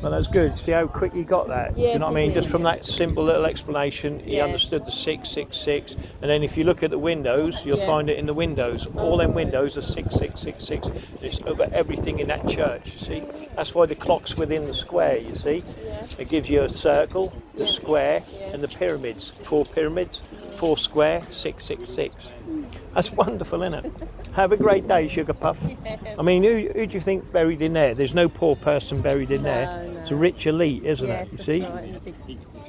Well, that's good. See how quick he got that? Yes, Do you know what I mean? he did. Just from that simple little explanation, he understood the 666. And then if you look at the windows, you'll find it in the windows. All them windows are 6666. It's over everything in that church, you see? That's why the clock's within the square, you see? It gives you a circle, the square, and the pyramids. 4 pyramids, 4 square, 666. That's wonderful, isn't it? Have a great day, Sugar Puff. I mean, who do you think buried in there? There's no poor person buried in there. No. It's a rich elite, isn't it? You see? Right.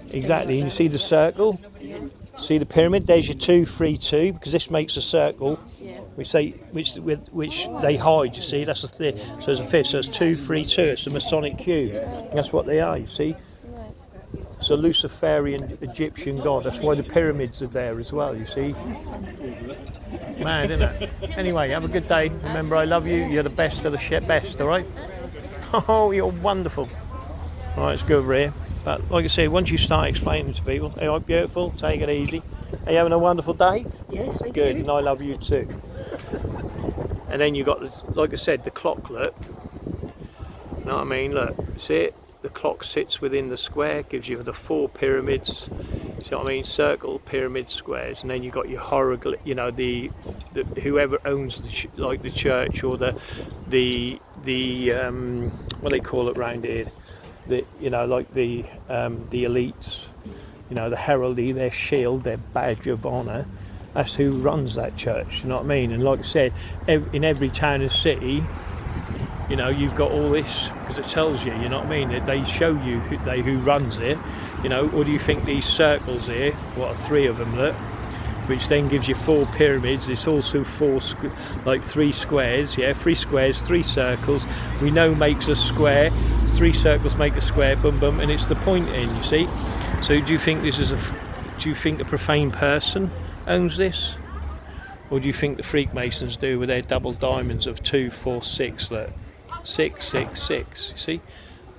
Exactly. And you see the circle? See the pyramid? There's your 2, 3, 2, because this makes a circle. We say which they hide. You see? That's a third. So there's a fifth. So it's 2, 3, 2. It's a Masonic cube. That's what they are. You see? It's a Luciferian Egyptian god. That's why the pyramids are there as well. You see? Mad, isn't it? Anyway, have a good day. Remember, I love you. You're the best of the best. All right? Oh, you're wonderful. All right, let's go over here. But like I said, once you start explaining to people, hey, I'm beautiful, take it easy. Are you having a wonderful day? Yes, thank Good, you. and I love you too. And then you got, like I said, the clock, look. You know what I mean? Look, see it? The clock sits within the square, gives you the 4 pyramids. See what I mean? Circle, pyramid, squares, and then you got your hieroglyph. You know, the whoever owns the the church or the what do they call it round here? The like the elites. You know, the heraldry, their shield, their badge of honour. That's who runs that church. You know what I mean? And like I said, in every town and city, you know, you've got all this because it tells you. You know what I mean? They show you who runs it. You know, or do you think these circles here? What are 3 of them? Look, which then gives you 4 pyramids. It's also 3 squares. Yeah, 3 squares, 3 circles. We know makes a square. 3 circles make a square. Boom, boom, and it's the point in. You see. So do you think this is do you think a profane person owns this, or do you think the Freakmasons do with their double diamonds of 2, 4, 6? Look, 6, 6, 6. You see,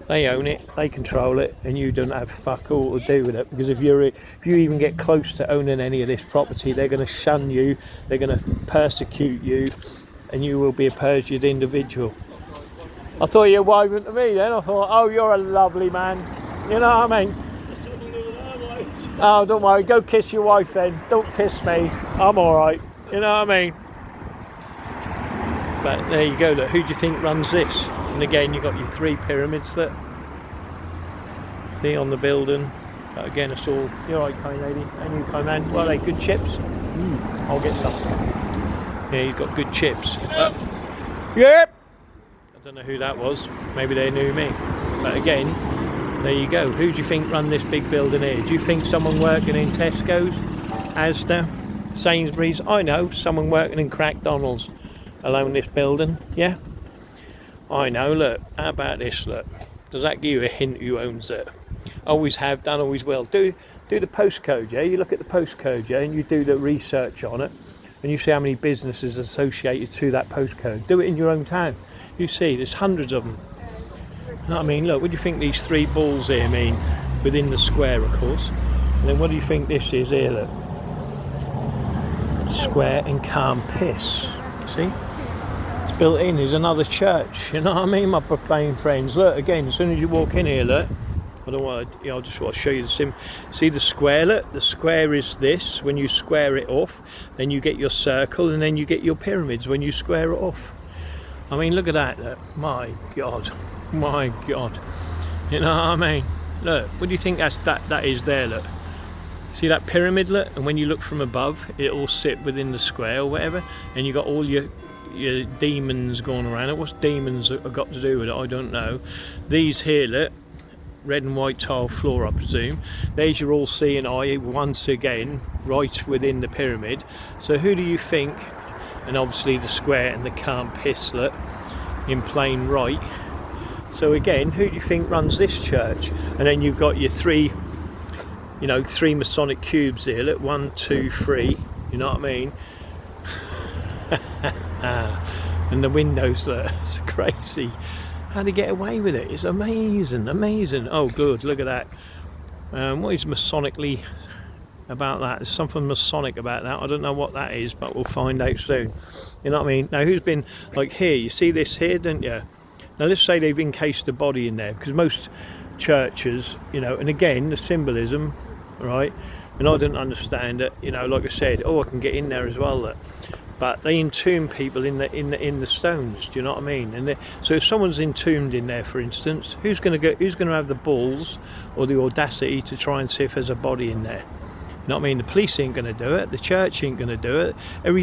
they own it, they control it, and you don't have fuck all to do with it. Because if you even get close to owning any of this property, they're going to shun you, they're going to persecute you, and you will be a perjured individual. I thought you were waving to me then. I thought, oh, you're a lovely man. You know what I mean? Oh, don't worry, go kiss your wife then. Don't kiss me. I'm alright. You know what I mean? But there you go, look, who do you think runs this? And again, you've got your 3 pyramids, look. See, on the building. But again, it's all, you're right, kind lady. And you, kind man. Well, are they good chips? I'll get some. Yeah, you've got good chips. Yep! I don't know who that was. Maybe they knew me. But again, there you go. Who do you think run this big building here? Do you think someone working in Tesco's, Asda, Sainsbury's? I know, someone working in Crackdonald's alone this building. Yeah, I know. Look, how about this? Look, does that give you a hint who owns it? Always have done, always will. Do the postcode, yeah. You look at the postcode, yeah, and you do the research on it, and you see how many businesses associated to that postcode. Do it in your own town. You see, there's hundreds of them. You know what I mean? Look, what do you think these 3 balls here mean? Within the square, of course. And then what do you think this is here? Look, square and calm piss. See? It's built in. There's another church. You know what I mean, my profane friends? Look, again, as soon as you walk in here, look. I don't want to. I just want to show you the See the square? Look, the square is this. When you square it off, then you get your circle, and then you get your pyramids when you square it off. I mean, look at that. Look. My God. My God, you know what I mean? Look, what do you think that is there? Look, see that pyramid? Look, and when you look from above, it all sit within the square or whatever, and you got all your demons going around it. What's demons got to do with it? I don't know. These here, look, red and white tile floor, I presume. There's your all seeing eye once again, right within the pyramid. So who do you think? And obviously the square and the calm piss, look, in plain right. So again, who do you think runs this church? And then you've got your 3 Masonic cubes here. Look, 1, 2, 3. You know what I mean? And the windows, look, it's crazy. How do they get away with it? It's amazing, amazing. Oh, good, look at that. What is Masonically about that? There's something Masonic about that. I don't know what that is, but we'll find out soon. You know what I mean? Now, who's been, like here, you see this here, don't you? Now let's say they've encased a body in there, because most churches, you know, and again the symbolism, right? And I didn't understand it, you know, like I said, oh, I can get in there as well. Look. But they entomb people in the stones. Do you know what I mean? And so if someone's entombed in there, for instance, who's going to have the balls or the audacity to try and see if there's a body in there? You know what I mean? The police ain't going to do it. The church ain't going to do it.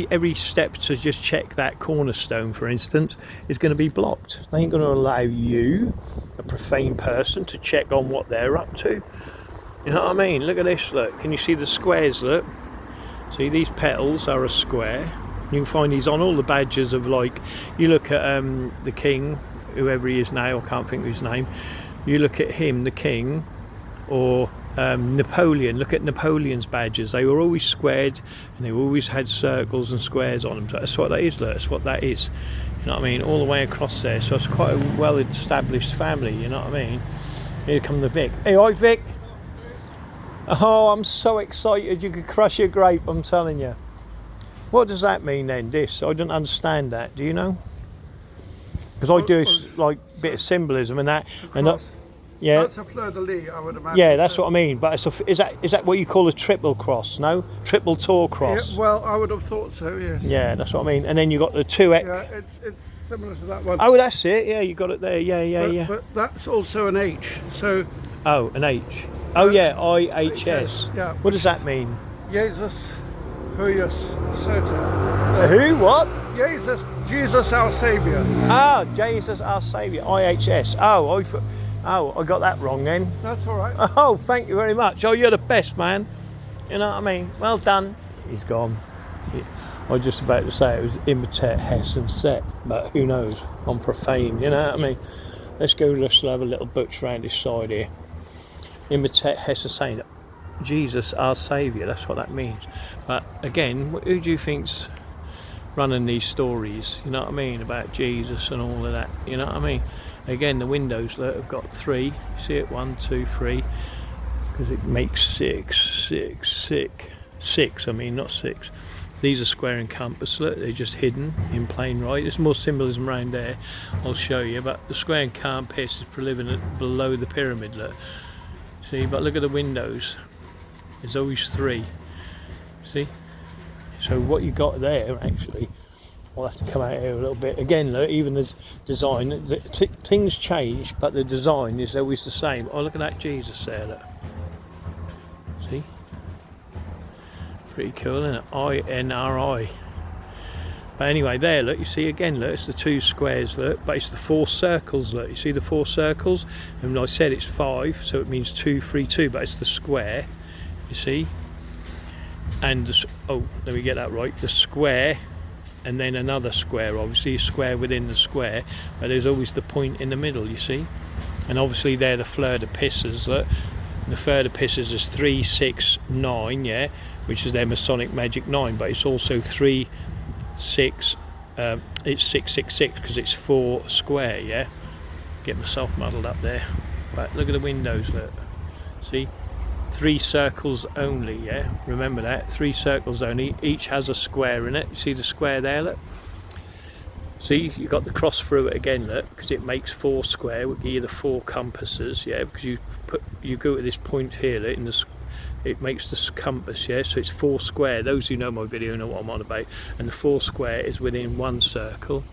Every step to just check that cornerstone, for instance, is going to be blocked. They ain't going to allow you, a profane person, to check on what they're up to. You know what I mean? Look at this. Look. Can you see the squares? Look. See, these petals are a square. You can find these on all the badges of, like, you look at the king, whoever he is now, I can't think of his name. You look at him, the king, or Napoleon. Look at Napoleon's badges. They were always squared, and they always had circles and squares on them. So that's what that is. Look, that's what that is. You know what I mean? All the way across there. So it's quite a well-established family. You know what I mean? Here come the Vic. Hey, hi, Vic. Oh, I'm so excited. You could crush your grape. I'm telling you. What does that mean then, this? I don't understand that, do you know? Because I do like a bit of symbolism and that. Yeah. That's a fleur-de-lis, I would imagine. Yeah, that's what I mean. But is that what you call a triple cross, no? Triple tall cross? Yeah, well, I would have thought so, yes. Yeah, that's what I mean. And then you got the 2X. Yeah, it's similar to that one. Oh, that's it. Yeah, you got it there. Yeah. But that's also an H, so... Oh, an H. Oh, yeah, IHS. Yeah. What does that mean? Jesus... Huyus Soter. Who? What? Jesus our Saviour. Ah, Jesus our Saviour. IHS. Oh, I got that wrong then. That's all right. Oh, thank you very much. Oh, you're the best, man. You know what I mean? Well done. He's gone. I was just about to say it was imitate Hess and Set, but who knows? On Profane, you know what I mean? Let's have a little butch round this side here. Imitate Hess and Set. Jesus our Saviour, that's what that means. But again, who do you think's running these stories, you know what I mean, about Jesus and all of that, you know what I mean? Again, the windows, look, have got 3, see it, 1, 2, 3, because it makes 6, I mean, not 6. These are square and compass, look, they're just hidden in plain right. There's more symbolism around there, I'll show you, but the square and compass is below the pyramid, look. See, but look at the windows. There's always 3. See? So what you got there, actually, I'll have to come out here a little bit. Again, look, even the design, things change, but the design is always the same. Oh, look at that Jesus there, look. See? Pretty cool, isn't it? INRI. But anyway, there, look, you see again, look, it's the 2 squares, look, but it's the 4 circles, look. You see the 4 circles? And I said it's 5, so it means 2, 3, 2, but it's the square. You see, and let me get that right, the square and then another square, obviously a square within the square, but there's always the point in the middle, you see. And obviously they're the fleur de pisses. Look, the fleur de pisses is 3, 6, 9, yeah, which is their Masonic magic 9, but it's also 3, 6, it's 6, 6, 6 because it's 4 square, yeah. Get myself muddled up there, but look at the windows, look, see. 3 circles only, yeah, remember that, 3 circles only, each has a square in it. You see the square there, look, see, you got the cross through it again, look, because it makes 4 square, will give you the 4 compasses, yeah, because you go to this point here, look, it makes this compass, yeah, so it's 4 square. Those who know my video know what I'm on about, and the 4 square is within 1 circle,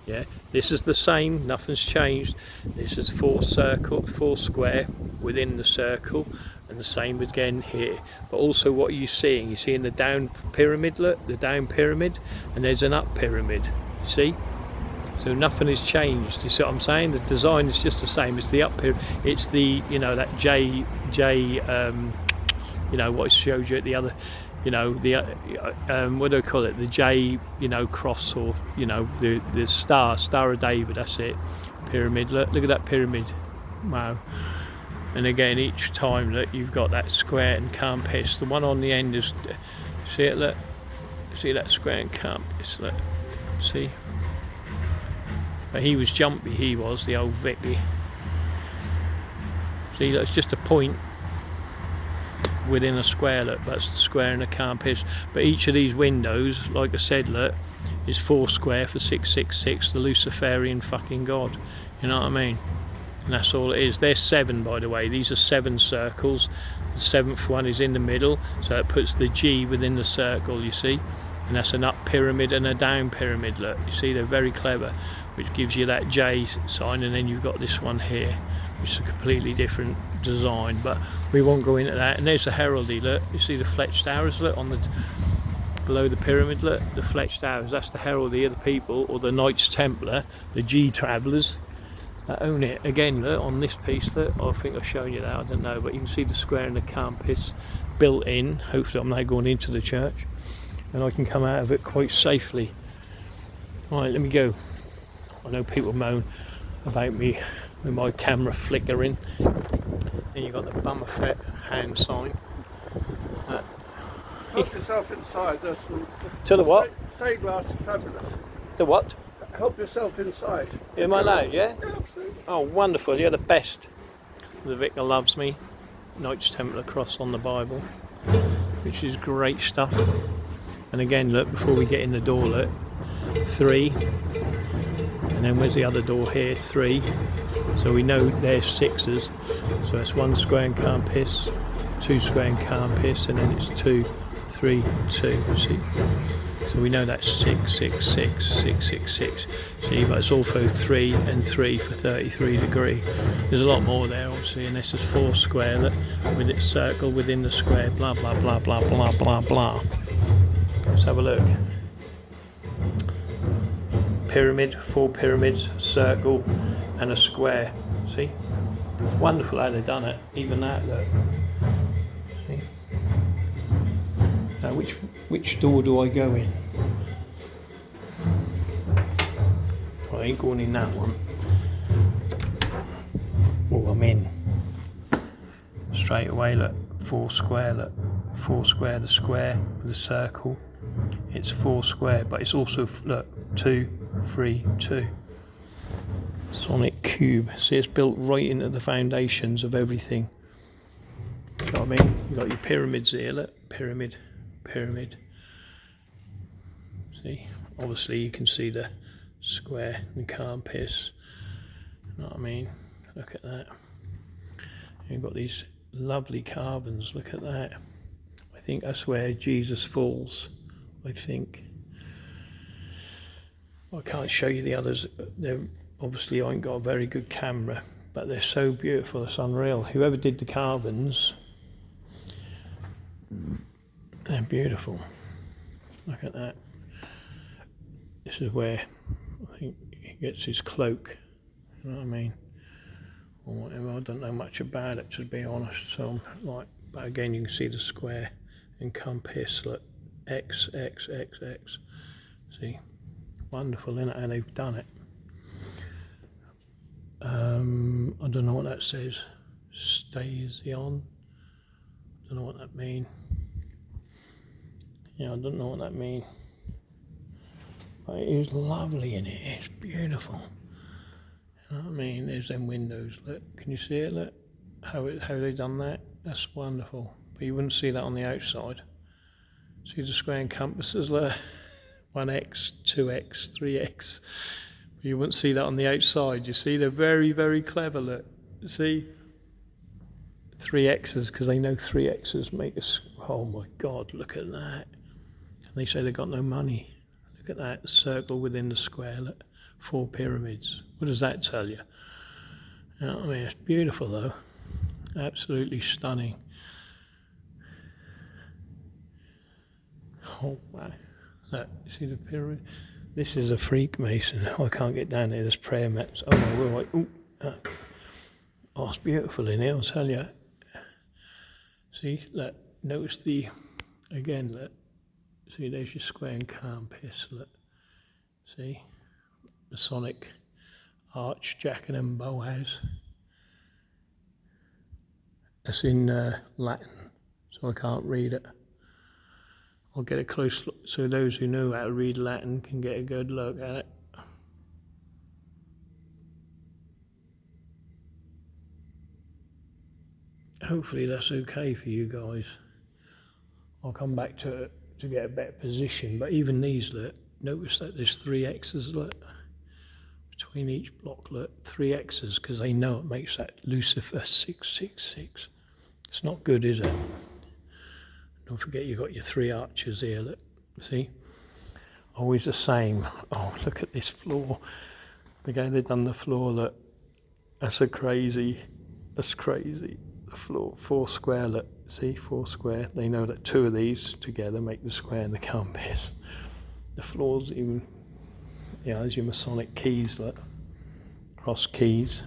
yeah. This is the same, nothing's changed. This is 4 square within the circle, and the same again here. But also, what are you seeing? You're seeing the down pyramid, look, the down pyramid, and there's an up pyramid, you see? So nothing has changed, you see what I'm saying? The design is just the same. It's the up pyramid, it's the, you know, that J you know, what I showed you at the other, you know, the what do I call it, the J, you know, cross, or, you know, the star of David, that's it. Pyramid, look at that pyramid, wow. And again, each time, look, you've got that square and compass. The one on the end is, see it, look, see that square and compass, look, see. But he was jumpy, he was, the old Vicky. See, look, it's just a point within a square, look, that's the square and the compass. But each of these windows, like I said, look, is 4 square for 666, the Luciferian fucking god. You know what I mean? And that's all it is. There's 7, by the way. These are 7 circles. The 7th one is in the middle, so it puts the G within the circle, you see. And that's an up pyramid and a down pyramid. Look, you see, they're very clever, which gives you that J sign. And then you've got this one here, which is a completely different design, but we won't go into that. And there's the heraldry. Look, you see the fletched arrows, look, on the below the pyramid. Look, the fletched arrows, that's the heraldry of the people, or the Knights Templar, the G Travellers that own it. Again, look, on this piece, look, I think I've shown you that, I don't know, but you can see the square and the compass built in. Hopefully I'm now going into the church and I can come out of it quite safely. Right, let me go. I know people moan about me with my camera flickering. Then you've got the Bummerfett hand sign. Help yourself inside. There's some. To the what? Stained glass are fabulous. The what? Help yourself inside. Am I allowed, yeah? Yeah, absolutely. Oh, wonderful, you're the best. The Vicar loves me. Knights Templar cross on the Bible, which is great stuff. And again, look, before we get in the door, look, 3. And then where's the other door here? 3. So we know there's 6s. So it's 1 square and compass, 2 square and compass, and then it's 2, 3, 2. See? So we know that's 6, 6, 6, 6, 6, 6. See, but it's also 3 and 3 for 33 degree. There's a lot more there, obviously, and this is 4 square, look, with its circle within the square, blah, blah, blah, blah, blah, blah, blah. Let's have a look. Pyramid, 4 pyramids, circle, and a square. See? Wonderful how they've done it. Even that, look. See? Now, which door do I go in? I ain't going in that one. Oh, I'm in. Straight away, look. 4 square, look. 4 square, the square with the circle. It's 4 square, but it's also, look, 2, 3, 2. Sonic cube. See, it's built right into the foundations of everything. You know what I mean? You've got your pyramids here, look. Pyramid, pyramid. See? Obviously you can see the square and compass. You know what I mean? Look at that. You've got these lovely carvings. Look at that. I think that's where Jesus falls. I think. I can't show you the others. They're obviously, I ain't got a very good camera, but they're so beautiful. It's unreal. Whoever did the carvings, they're beautiful. Look at that. This is where I think he gets his cloak. You know what I mean? Or whatever. I don't know much about it, to be honest. So I'm like, but again, you can see the square and compass. Look, X, X, X, X. See, wonderful, isn't it? And they've done it. I don't know what that says. Stays on. Don't know what that means. Yeah, I don't know what that means. But it is lovely in it. It's beautiful. You know what I mean? There's them windows. Look, can you see it? Look how they done that. That's wonderful. But you wouldn't see that on the outside. See the square and compasses. Look, 1x, 2x, 3x. But you wouldn't see that on the outside. You see, they're very, very clever. Look, see. 3x's, because they know 3x's make us. Oh my God! Look at that. And they say they got no money. Look at that circle within the square. Look, 4 pyramids. What does that tell you? You know what I mean? It's beautiful though. Absolutely stunning. Oh wow. Look, you see the pyramid? This is a Freakmason. Oh, I can't get down there. There's prayer mats. Oh no, we're like, oh, it's beautiful in here, I'll tell you. See, look, notice the, again, look, see, there's your square and compass, look, see, Masonic arch, jacket and Boaz. That's in Latin, so I can't read it. I'll get a close look so those who know how to read Latin can get a good look at it. Hopefully that's okay for you guys. I'll come back to it to get a better position, but even these, look, notice that there's 3 X's, look, between between each block, look, 3 X's, because they know it makes that Lucifer 666. It's not good, is it? Don't forget you've got your 3 arches here, look, see? Always the same. Oh, look at this floor. Again, they've done the floor, look. That's crazy. The floor, 4 square, look, see, 4 square. They know that 2 of these together make the square in the compass. The floor's even, there's your Masonic keys, look. Cross keys.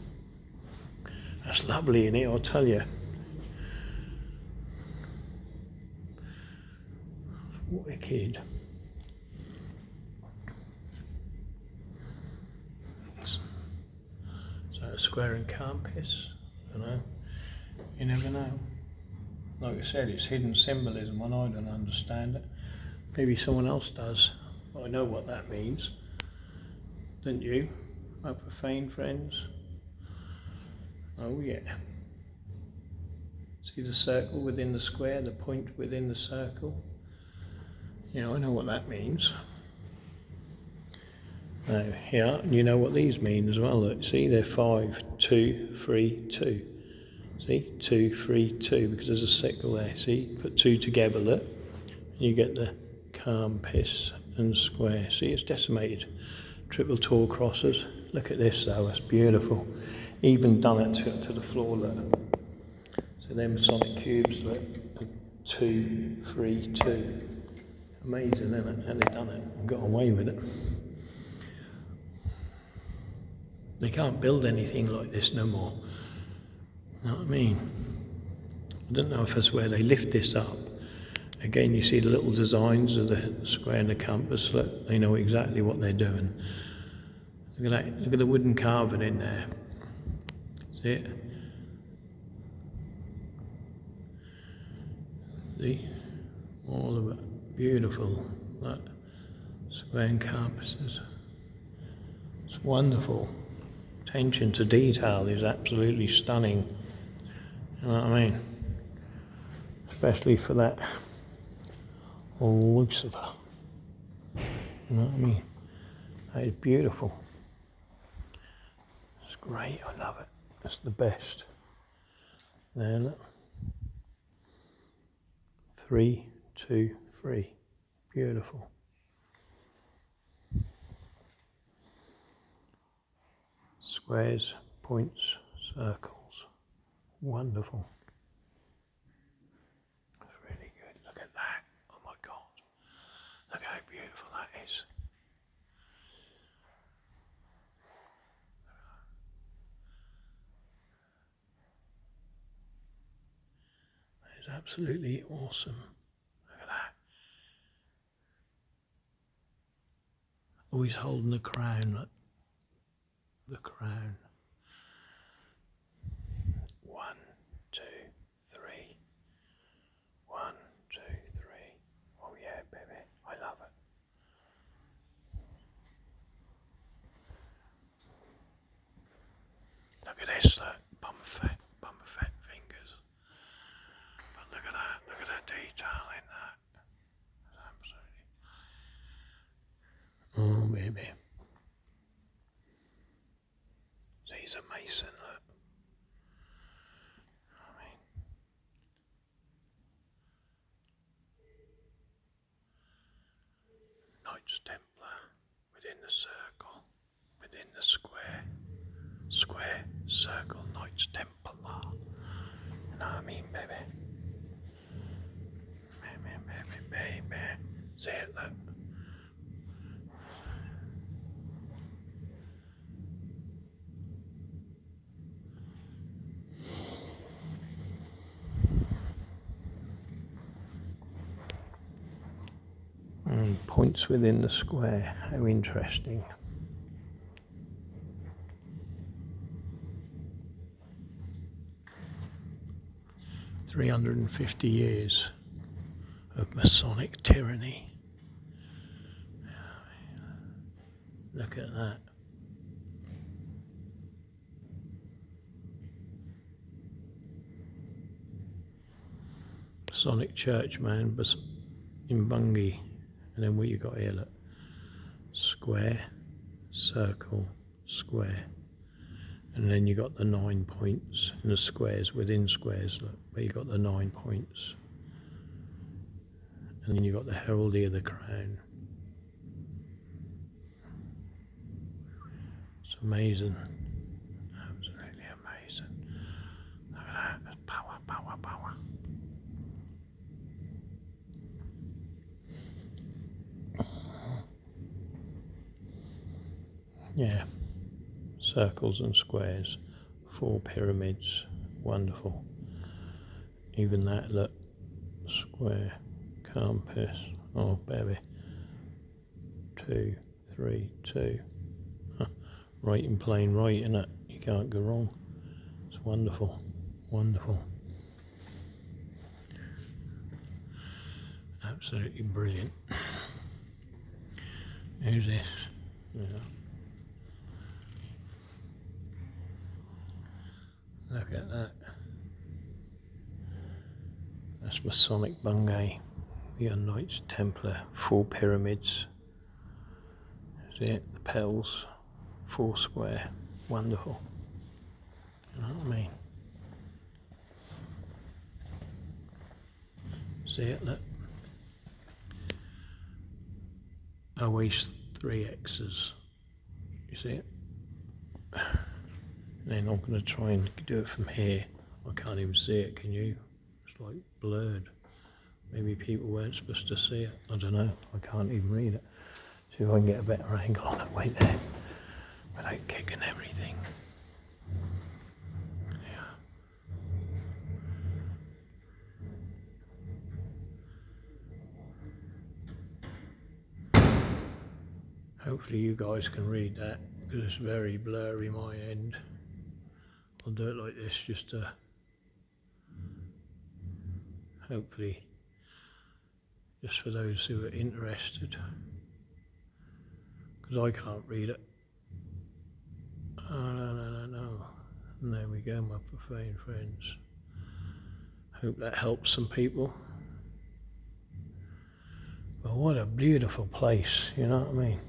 That's lovely in here, I'll tell you. Wicked. So a square and compass, I don't know. You never know. Like I said, it's hidden symbolism and I don't understand it. Maybe someone else does. I know what that means. Don't you? My profane friends? Oh yeah. See the circle within the square, the point within the circle? I know what that means. Now, yeah, and you know what these mean as well. Look, see, they're 5, 2, 3, 2. See, 2, 3, 2, because there's a circle there. See, put 2 together, look, and you get the compass and square. See, it's decimated. Triple tall crosses. Look at this though, that's beautiful. Even done it to the floor, look. So they're Masonic cubes, look. 2, 3, 2. Amazing, isn't it? How they've done it and got away with it. They can't build anything like this no more. You know what I mean? I don't know if that's where they lift this up. Again, you see the little designs of the square and the compass. Look, they know exactly what they're doing. Look at that. Look at the wooden carving in there. See it? See? All of it. Beautiful. That square and compasses. It's wonderful. Attention to detail is absolutely stunning. You know what I mean? Especially for that Lucifer. You know what I mean? That is beautiful. It's great, I love it. It's the best. There, look. 3, 2, 3. Beautiful. Squares, points, circles. Wonderful. That's really good. Look at that. Oh my God. Look how beautiful that is. That is absolutely awesome. Look at that. Always holding the crown. Look. The crown. 1, 2, 3. 1, 2, 3. Oh yeah, baby, I love it. Look at this, look, bum fat fingers. But look at that detail in that. It's absolutely. Oh baby. So he's a Mason, look. I mean, Knights Templar within the circle, within the square, circle, Knights Templar. You know what I mean, baby? Baby. See it, look. And points within the square, how interesting. "350 years of Masonic tyranny." Look at that. Masonic church, man, in Bungie. And then what you got here, look. Square, circle, square. And then you got the 9 points in the squares within squares, look, where you got the 9 points. And then you got the heraldry of the crown. It's amazing. Absolutely amazing. Look at that. Power, power, power. Yeah. Circles and squares. 4 pyramids. Wonderful. Even that, look. Square. Compass. Oh, baby. 2, 3, 2. Right in plain right, innit? You can't go wrong. It's wonderful. Wonderful. Absolutely brilliant. Who's this? Yeah. Look at that. That's Masonic Bungay. We are Knights Templar. 4 pyramids. See it? The petals. 4 square. Wonderful. You know what I mean? See it? Look. Always 3 X's. You see it? And then I'm going to try and do it from here. I can't even see it, can you? It's like blurred. Maybe people weren't supposed to see it. I don't know. I can't even read it. See if I can get a better angle on it. Wait there. Without kicking everything. Yeah. Hopefully you guys can read that, because it's very blurry my end. I'll do it like this just to hopefully, just for those who are interested, because I can't read it. Oh, no. And there we go, my profane friends. Hope that helps some people. But what a beautiful place, you know what I mean?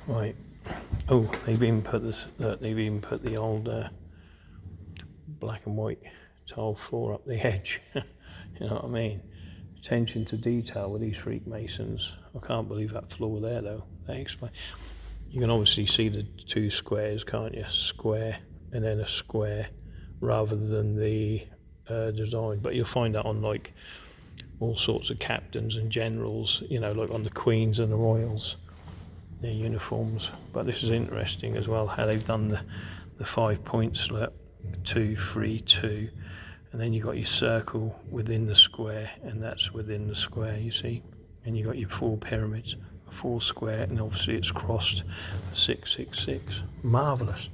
Right. Oh, they've even put this. They've even put the old black and white tile floor up the edge. You know what I mean? Attention to detail with these Freakmasons. I can't believe that floor there, though. They explain. You can obviously see the 2 squares, can't you? Square and then a square, rather than the design. But you'll find that on like all sorts of captains and generals. You know, like on the Queens and the Royals. Their uniforms. But this is interesting as well, how they've done the 5 points, like 2, 3, 2, and then you got your circle within the square, and that's within the square, you see, and you got your 4 pyramids, 4 square, and obviously it's crossed 6, 6, 6. Marvellous.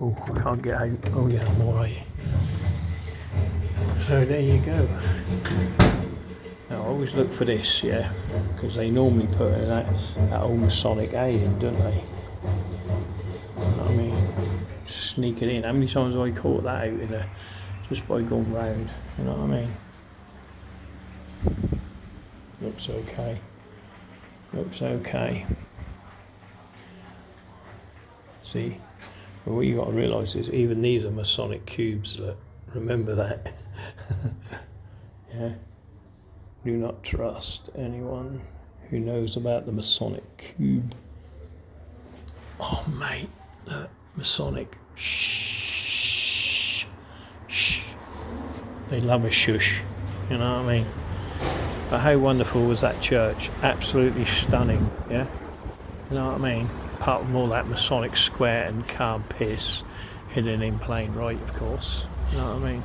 Oh, I can't get out. Oh yeah, I'm alright. So there you go. Now I always look for this, yeah, because they normally put that old Masonic A in, don't they? You know what I mean? Sneak it in. How many times have I caught that out just by going round? You know what I mean? Looks okay. Looks okay. See, but what you got to realise is even these are Masonic cubes. Look, remember that. Yeah. Do not trust anyone who knows about the Masonic cube. Oh mate, look, Masonic. Shh. Shh. They love a shush. You know what I mean? But how wonderful was that church? Absolutely stunning, yeah? You know what I mean? Apart from all that Masonic square and carb piss hidden in plain right, of course. You know what I mean?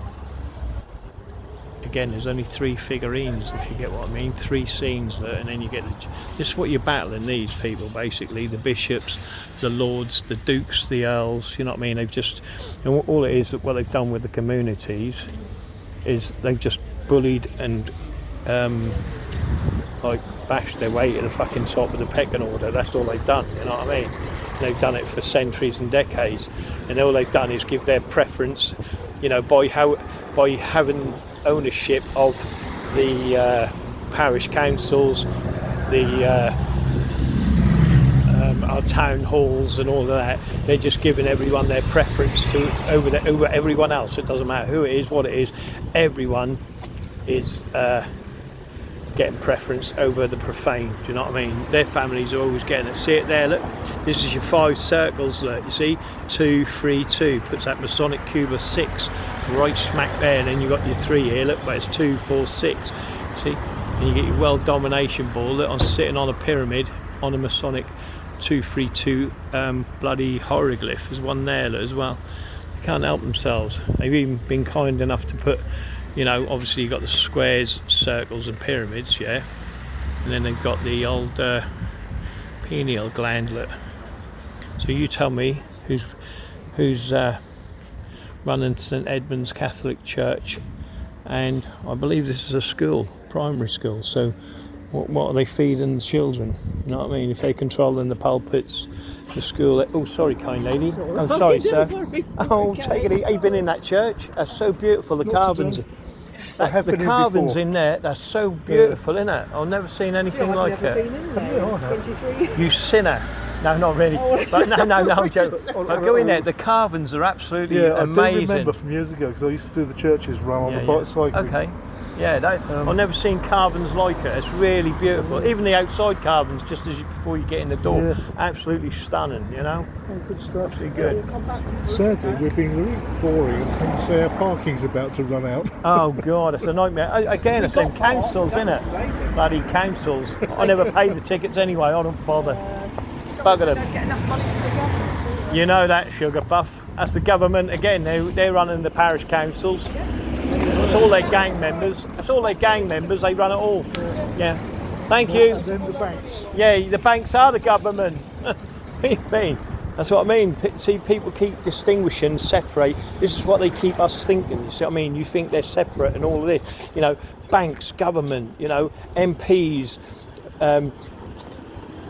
Again, there's only 3 figurines, if you get what I mean. 3 scenes there, and then you get this is what you're battling, these people, basically. The bishops, the lords, the dukes, the earls, you know what I mean? They've just, and all it is, what they've done with the communities is they've just bullied and like bashed their way to the fucking top of the pecking order. That's all they've done, you know what I mean? They've done it for centuries and decades, and all they've done is give their preference, you know, by having ownership of the parish councils, the our town halls and all of that. They're just giving everyone their preference to over everyone else. It doesn't matter who it is, what it is. Everyone is getting preference over the profane. Do you know what I mean? Their families are always getting it. See it there, look, this is your 5 circles, look, you see, 2, 3, 2, puts that Masonic cube of 6 right smack there, and then you've got your 3 here, look, but it's 2, 4, 6, see, and you get your world domination ball, look, I'm sitting on a pyramid on a Masonic 2, 3, 2 bloody hieroglyph. There's one there, look, as well. They can't help themselves. They've even been kind enough to put, you know, obviously you've got the squares, circles and pyramids, yeah, and then they've got the old pineal glandlet. So you tell me who's running St Edmund's Catholic Church, and I believe this is a school, primary school, so what are they feeding the children? You know what I mean? If they're controlling the pulpits, the school. Oh, sorry, kind lady. Oh, sorry, sir. Oh, take it easy. Have you been in that church? That's so beautiful. The carvings. The carvings in there, that's so beautiful, isn't it? I've never seen anything like it. Been in there, 23. You sinner. No, not really. Oh, but no, I'm joking. But go in there, the carvings are absolutely amazing. I do remember from years ago, because I used to do the churches run on the motorcycle. Okay. Yeah, I've never seen carvings like it. It's really beautiful. Even the outside carvings, just as before you get in the door, absolutely stunning. You know. Oh, good stuff. Really good. Sadly, we're being really boring, and say our parking's about to run out. Oh God, it's a nightmare. Again, it's them councils, isn't it? Bloody councils. I never pay the tickets anyway. I don't bother. Bugger them. You know that, Sugar Puff. That's the government again. They're running the parish councils. It's all their gang members. It's all their gang members. They run it all. Yeah. Thank you. And then the banks. Yeah, the banks are the government. What do you mean? That's what I mean. See, people keep distinguishing, separate. This is what they keep us thinking. You see what I mean? You think they're separate and all of this. You know, banks, government. You know, MPs,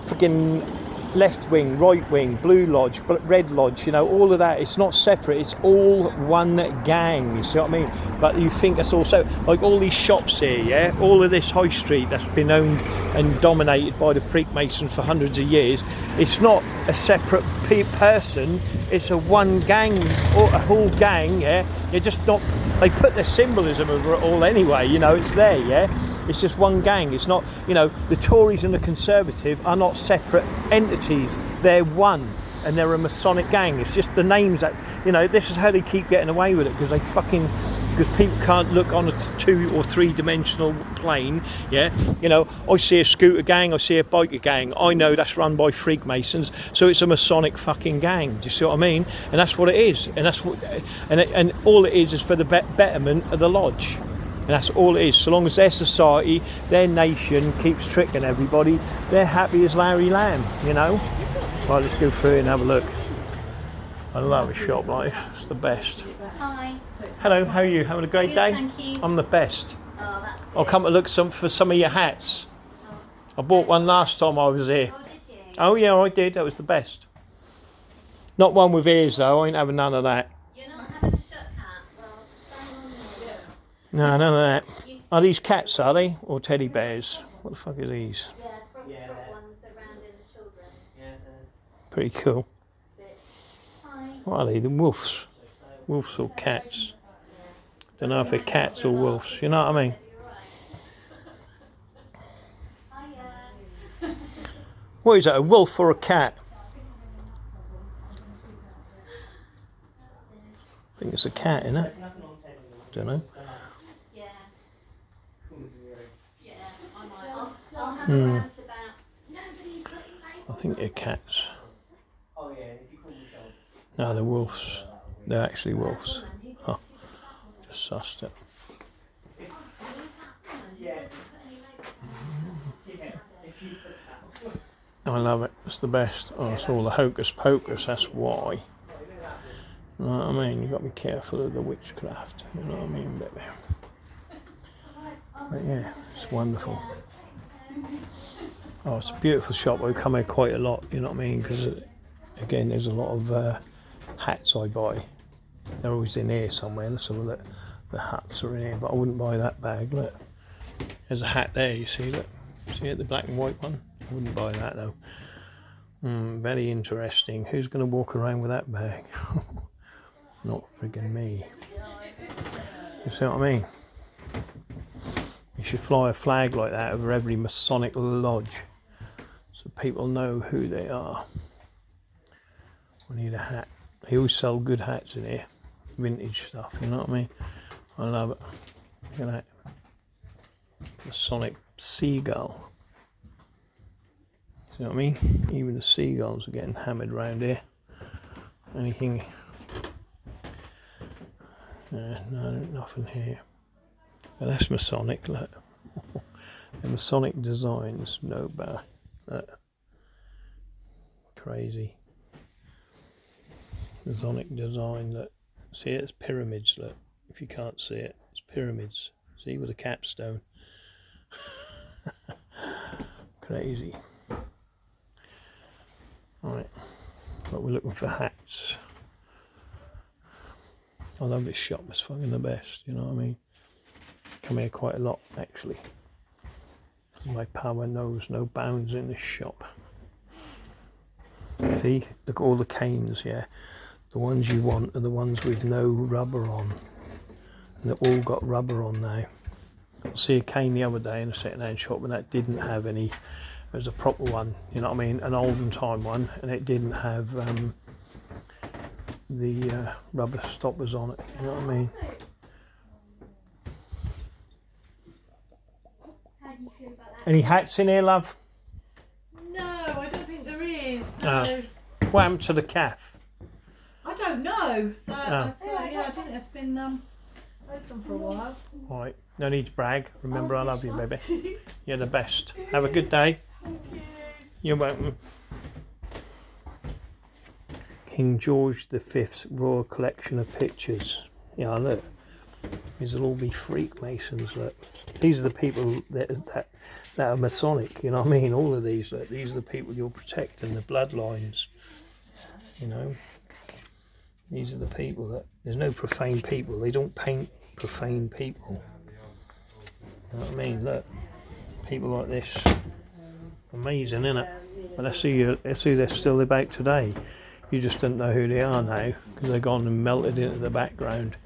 freaking left wing, right wing, blue lodge, red lodge, you know, all of that. It's not separate, it's all one gang, you see what I mean? But you think that's also, like all these shops here, yeah, all of this high street that's been owned and dominated by the Freakmasons for hundreds of years, it's not a separate person, it's a one gang, or a whole gang, yeah. You're just not, they put their symbolism over it all anyway, you know, it's there, yeah. It's just one gang. It's not, you know, the Tories and the Conservative are not separate entities. They're one, and they're a Masonic gang. It's just the names that, you know, this is how they keep getting away with it, because because people can't look on a 2 or 3 dimensional plane, yeah. You know, I see a scooter gang, I see a biker gang. I know that's run by Freakmasons, so it's a Masonic fucking gang. Do you see what I mean? And that's what it is. And that's what, and all it is for the betterment of the lodge. And that's all it is. So long as their society, their nation keeps tricking everybody, they're happy as Larry Lamb, you know. Right, let's go through and have a look. I love a shop like this. It's the best. Hi. Hello, how are you? Having a great Good, day? thank you. I'm the best. Oh, that's good. I'll come to look for some of your hats. I bought one last time I was here. Oh, did you? Oh yeah, I did. That was the best. Not one with ears though. I ain't having none of that. You're not having a shirt hat? Well, shame on you. No, none of that. Are these cats, are they? Or teddy bears? What the fuck are these? Yeah, front ones around in the children's. Pretty cool. Hi. What are they? The wolves? Wolves or cats? Don't know if they're cats or wolves. You know what I mean? Hiya. What is that? A wolf or a cat? I think it's a cat, isn't it? Don't know. Yeah. Yeah, I might. I'll have a rant about nobody's putting labels. I think they're cats. No, they're wolves. They're actually wolves. Oh, just sussed it. I love it. It's the best. Oh, it's all the hocus pocus. That's why. You know what I mean? You've got to be careful of the witchcraft. You know what I mean? But yeah, it's wonderful. Oh, it's a beautiful shop. I come here quite a lot. You know what I mean? Because again, there's a lot of hats I buy. They're always in here somewhere. Let's have a look. The hats are in here, but I wouldn't buy that bag. Look, there's a hat there. You see? Look, see it, the black and white one. I wouldn't buy that though. Very interesting. Who's going to walk around with that bag? Not friggin' me. You see what I mean? You should fly a flag like that over every Masonic lodge so people know who they are. We need a hat. They always sell good hats in here. Vintage stuff, you know what I mean? I love it. Look at that. Masonic seagull. See what I mean? Even the seagulls are getting hammered around here. Anything? No, nothing here. But that's Masonic, look. The Masonic designs, no bad. Crazy. Masonic design, look. See it? It's pyramids, look. If you can't see it, it's pyramids. See, with a capstone. Crazy. Right, but we're looking for hats. I love this shop, it's fucking the best, you know what I mean? Come here quite a lot, actually. My power knows no bounds in this shop. See, look at all the canes, yeah? The ones you want are the ones with no rubber on. And they've all got rubber on now. I see a cane the other day in a second-hand shop and that didn't have any. It was a proper one, you know what I mean, an olden time one, and it didn't have the rubber stoppers on it, you know what I mean. How do you feel about that? Any hats in here, love? No, I don't think there is. No. What happened to the calf? I don't know. I think it's been open for a while. Right, no need to brag. Remember, I love you, baby. You're the best. Have a good day. Thank you. You're welcome. King George V's Royal Collection of Pictures. Yeah, look. These will all be Freakmasons, look. These are the people that are Masonic, you know what I mean? All of these, look. These are the people you're protecting, the bloodlines. You know? These are the people that... There's no profane people. They don't paint profane people. You know what I mean? Look. People like this. Amazing, isn't it? But let's see they're still about today. You just don't know who they are now because they've gone and melted into the background.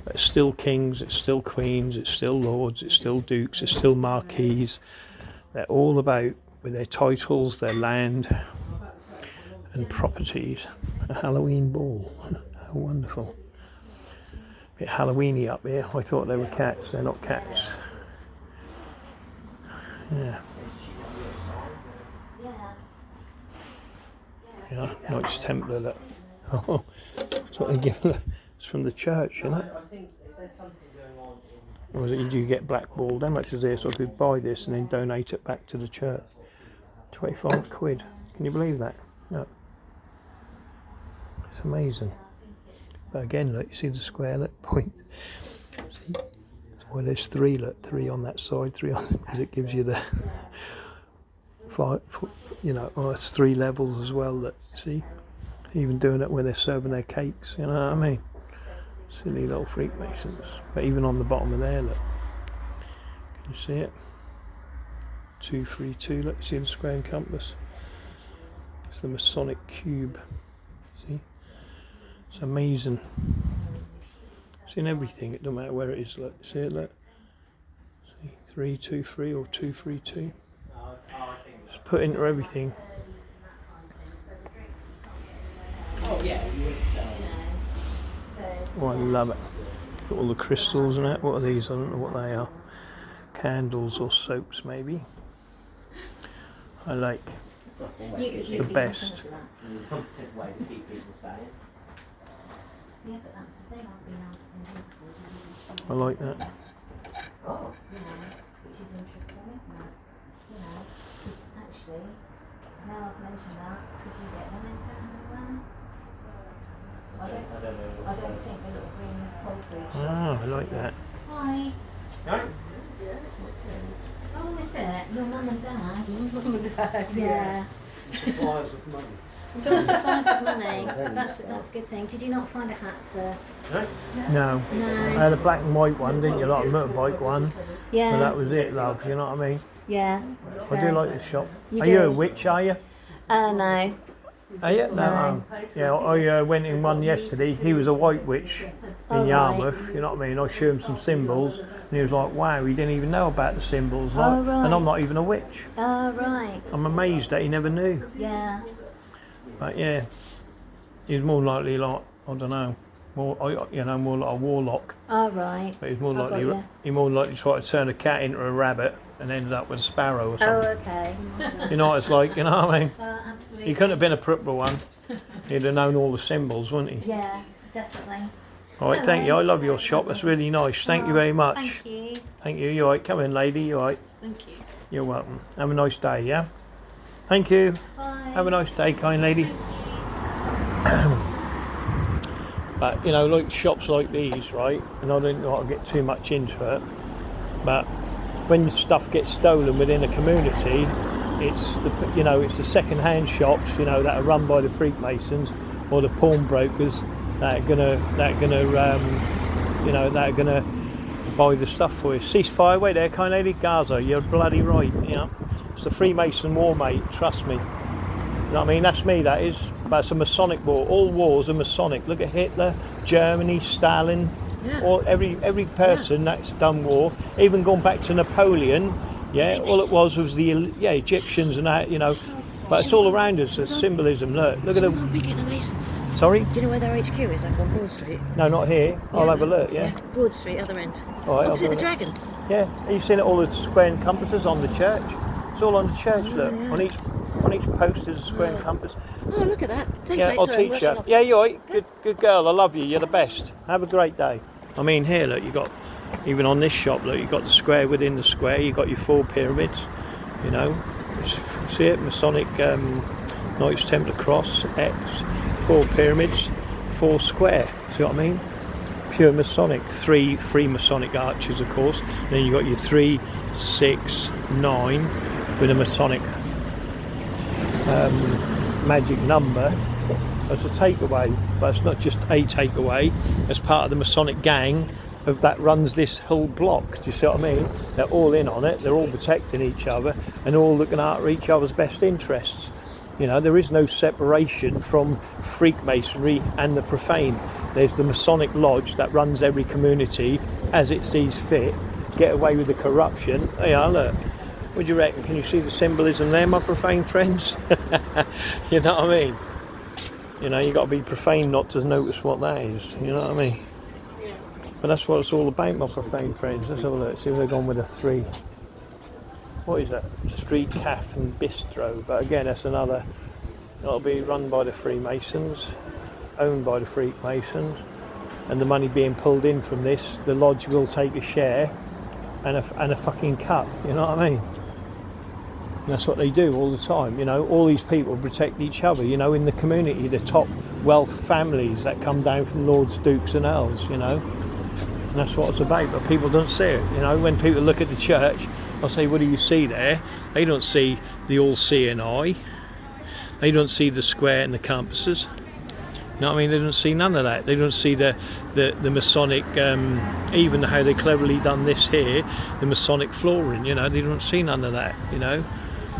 But it's still kings, it's still queens, it's still lords, it's still dukes, it's still marquises. They're all about with their titles, their land and properties. A Halloween ball. How wonderful. A bit Halloweeny up here. I thought they were cats, they're not cats. Yeah. Yeah, Knights Templar, look. Oh, that's what they give. It's from the church, isn't it? Or was it, did you get blackballed? How much is this? So I could buy this and then donate it back to the church. 25 quid. Can you believe that? No. It's amazing. But again, look, you see the square, look, point. See? That's why there's three, look, three on that side, three on, because it gives you the 5, you know, oh, it's 3 levels as well, look, see? Even doing it when they're serving their cakes, you know what I mean? Silly little Freakmasons. But even on the bottom of there, look. Can you see it? 232, look, you see the square and compass? It's the Masonic cube. See? It's amazing. It's in everything, it doesn't matter where it is, look. See it, look? See, 323 or 232. Just put into everything. Oh, I love it. Got all the crystals and that. What are these? I don't know what they are. Candles or soaps, maybe. I like the best. I like that. Which is interesting, isn't it? You know, because actually, now I've mentioned that, could you get them in town as well? I don't think the little green poultry shop. Ah, I like that. Hi. No? Oh, is it? Your mum and dad? Mum and dad. Yeah. Suppliers of money. So supplies of money. That's a good thing. Did you not find a hat, sir? No. No. I had a black and white one, didn't you? Like a motorbike one. Yeah. But that was it, love. You know what I mean? Yeah. So, I do like this shop. You Are you a do? witch, are you? No. Oh yeah, no. No. Yeah, I went in one yesterday. He was a white witch in Yarmouth. You know what I mean? I showed him some symbols, and he was like, "Wow, he didn't even know about the symbols." Like, Oh, right. And I'm not even a witch. Oh, right. I'm amazed that he never knew. Yeah. But yeah, he's more likely like, I don't know, more like a warlock. Oh, right. But he's more I've got likely you. he more likely tried to turn a cat into a rabbit and ended up with a sparrow or Oh, something. okay. You know what it's like, you know what I mean? Absolutely. He couldn't have been a proper one. He'd have known all the symbols, wouldn't he? Yeah, definitely. All right, thank you. I love your shop. That's really nice. Thank you very much. Thank you. Thank you. You're right. Come in, lady. You're right. Thank you. You're welcome. Have a nice day, yeah? Thank you. Bye. Have a nice day, kind lady. But, you know, like shops like these, right? And I don't want to get too much into it, but when stuff gets stolen within a community, it's the second-hand shops, you know, that are run by the Freakmasons or the pawnbrokers that are gonna buy the stuff for you. Ceasefire, wait there, kind lady. Gaza, you're bloody right. You know, it's the Freemason war, mate. Trust me. You know what I mean? That's me. That is. But it's a Masonic war. All wars are Masonic. Look at Hitler, Germany, Stalin. Yeah. Or every person that's done war, even gone back to Napoleon. Yeah, all it was the Egyptians and that, you know. But it's all around us. There's symbolism. Look at the. Big in the Masons. Sorry? Do you know where their HQ is? Like on Broad Street. No, not here. I'll have a look. Yeah. Broad Street, other end. All right. Opposite the Dragon. Yeah. Have you seen it? All the square and compasses on the church. It's all on the church. Look, yeah. on each post is a square and compass. Oh, look at that. Thanks, Yeah, mate. I'll Sorry, teach rushing you. off. Yeah, you're right. Good girl. I love you. You're the best. Have a great day. I mean, here, look, you got, even on this shop, look, you got the square within the square. You got your 4 pyramids. You know, see it? Masonic Knights Templar Cross, X, 4 pyramids, 4 square. See what I mean? Pure Masonic. 3 Freemasonic arches, of course. And then you got your 3, 6, 9 with a Masonic magic number as a takeaway, but it's not just a takeaway. As part of the Masonic gang that runs this whole block. Do you see what I mean? They're all in on it. They're all protecting each other and all looking after each other's best interests. You know, there is no separation from Freakmasonry and the Profane. There's the Masonic lodge that runs every community as it sees fit. Get away with the corruption. Yeah, look. What do you reckon? Can you see the symbolism there, my profane friends? You know what I mean? You know, you got to be profane not to notice what that is. You know what I mean? But that's what it's all about, my profane friends. Let's have a look. See if they've gone with a 3. What is that? Street Cafe and Bistro. But again, that's another. It'll be run by the Freemasons, owned by the Freemasons, and the money being pulled in from this, the lodge will take a share and a fucking cut. You know what I mean? And that's what they do all the time. You know, all these people protect each other. You know, in the community, the top wealth families that come down from Lords, Dukes, and Earls. You know. And that's what it's about, but people don't see it. You know, when people look at the church, I'll say, what do you see there? They don't see the all-seeing eye. They don't see the square and the compasses. You know what I mean? They don't see none of that. They don't see the Masonic, even how they cleverly done this here, the Masonic flooring. You know, they don't see none of that. You know,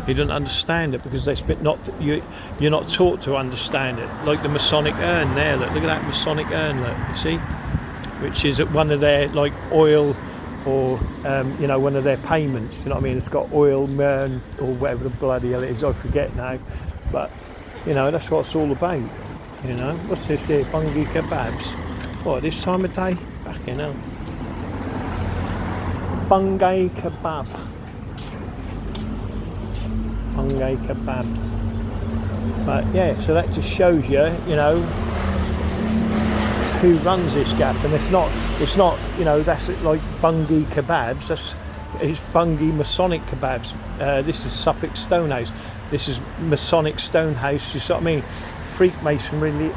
you don't understand it because you're not taught to understand it. Like the Masonic urn there. Look at that Masonic urn. Look, you see. Which is one of their like oil or you know, one of their payments. You know what I mean? It's got oil, mern, or whatever the bloody hell it is. I forget now, but you know, that's what it's all about. You know, what's this here? Bungie kebabs. What, this time of day? Fucking hell. Bungie kebab. Bungie kebabs. But yeah, so that just shows you, you know, who runs this gaff, and it's not you know, that's like Bungie kebabs, it's Bungie Masonic kebabs. This is Suffolk Stonehouse, this is Masonic Stonehouse. You see what I mean? Freakmasonry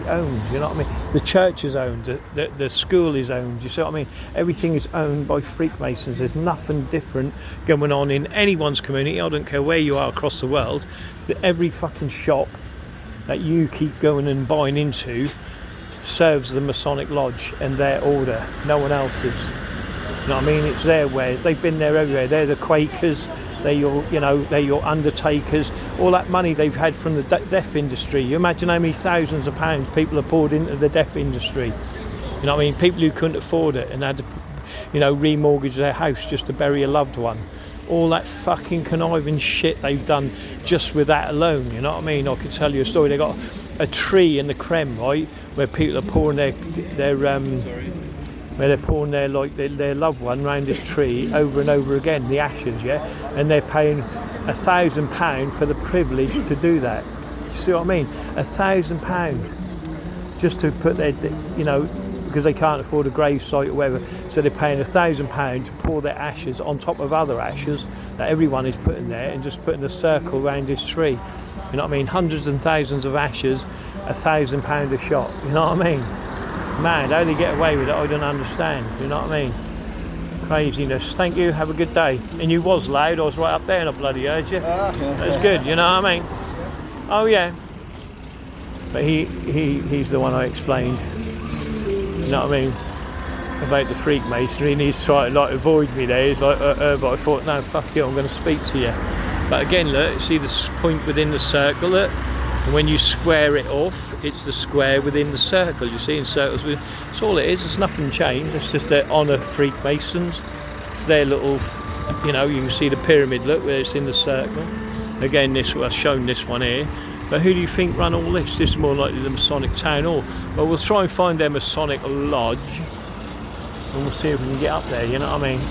owned, you know what I mean? The church is owned, the school is owned, you see what I mean? Everything is owned by Freakmasons. There's nothing different going on in anyone's community. I don't care where you are across the world. Every fucking shop that you keep going and buying into serves the Masonic lodge and their order, no one else's. You know what I mean? It's their wares. They've been there everywhere. They're the Quakers, they're your, you know, they're your undertakers. All that money they've had from the death industry. You imagine how many thousands of pounds people have poured into the death industry. You know what I mean? People who couldn't afford it and had to, you know, remortgage their house just to bury a loved one. All that fucking conniving shit they've done just with that alone, you know what I mean? I could tell you a story. They got a tree in the Krem, right, where people are pouring their where they're pouring their loved one round this tree over and over again, the ashes, yeah, and they're paying £1,000 for the privilege to do that. You see what I mean? £1,000 just to put their, you know, because they can't afford a grave site or whatever, so they're paying £1,000 to pour their ashes on top of other ashes that everyone is putting there, and just putting a circle around this tree. You know what I mean? Hundreds and thousands of ashes, £1,000 a shot. You know what I mean? Man, how they get away with it, I don't understand. You know what I mean? Craziness. Thank you. Have a good day. And you was loud. I was right up there and I bloody heard you. That's good. You know what I mean? Oh yeah. But he's the one I explained. You know what I mean, about the Freakmasonry, and he's trying to like avoid me there. He's like, but I thought, no, fuck you, I'm going to speak to you. But again, look, see this point within the circle, look, and when you square it off, it's the square within the circle. You see, in circles, that's all it is. There's nothing changed. It's just their honour Freakmasons. It's their little, you know, you can see the pyramid, look, where it's in the circle. Again, I've shown this one here. But who do you think run all this? This is more likely the Masonic Town Hall. Well, we'll try and find their Masonic Lodge, and we'll see if we can get up there, you know what I mean?